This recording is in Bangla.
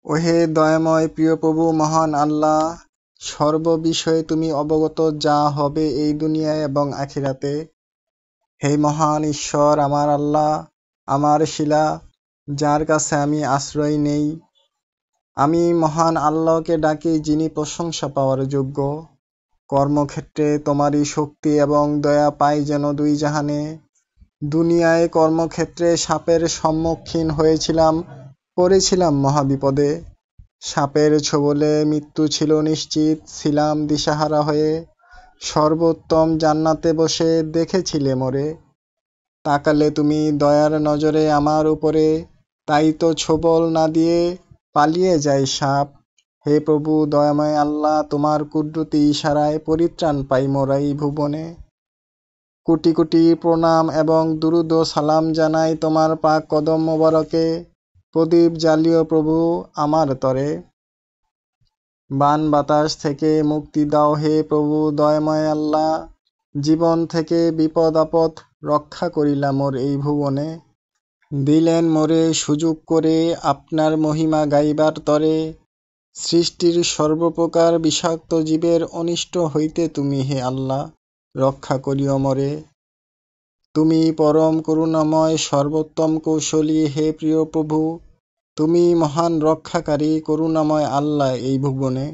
ওহে দয়াময় প্রিয় প্রভু মহান আল্লাহ, সর্ববিষয়ে তুমি অবগত যা হবে এই দুনিয়ায় এবং আখিরাতে। হে মহান ঈশ্বর, আমার আল্লাহ, আমার শিলা, যার কাছে আমি আশ্রয় নেই, আমি মহান আল্লাহকে ডাকি, যিনি প্রশংসা পাওয়ার যোগ্য। কর্মক্ষেত্রে তোমারই শক্তি এবং দয়া পাই যেন দুই জাহানে। দুনিয়ায় কর্মক্ষেত্রে সাপের সম্মুখীন হয়েছিলাম, পড়েছিলাম মহাবিপদে। সাপের ছোবলে মৃত্যু ছিল নিশ্চিত, ছিলাম দিশাহারা হয়ে। সর্বোত্তম জান্নাতে বসে দেখেছিলে মোরে, তাকালে তুমি দয়ার নজরে আমার উপরে, তাই তো ছোবল না দিয়ে পালিয়ে যায় সাপ। হে প্রভু দয়াময় আল্লাহ, তোমার কুদরতি ইশারায় পরিত্রাণ পাই মোরা এই ভুবনে। কোটি কোটি প্রণাম এবং দুরুদ ও সালাম জানাই তোমার পাক কদম মোবারকে। প্রদীপ জ্বালিও প্রভু আমার তরে। বান বাতাস থেকে মুক্তি দাও হে প্রভু দয়াময় আল্লাহ, জীবন থেকে বিপদ আপদ রক্ষা করিলা মোর এই ভুবনে। দিলেন মোরে সুযোগ করে আপনার মহিমা গাইবার তরে, সৃষ্টির সর্বপ্রকার বিষাক্ত জীবের অনিষ্ট হইতে তুমি হে আল্লাহ রক্ষা করিও মোরে। তুমি পরম করুণাময় সর্বোত্তম কৌশলী হে প্রিয় প্রভু, তুমি মহান রক্ষাকারী করুণাময় আল্লাহ এই ভুবনে।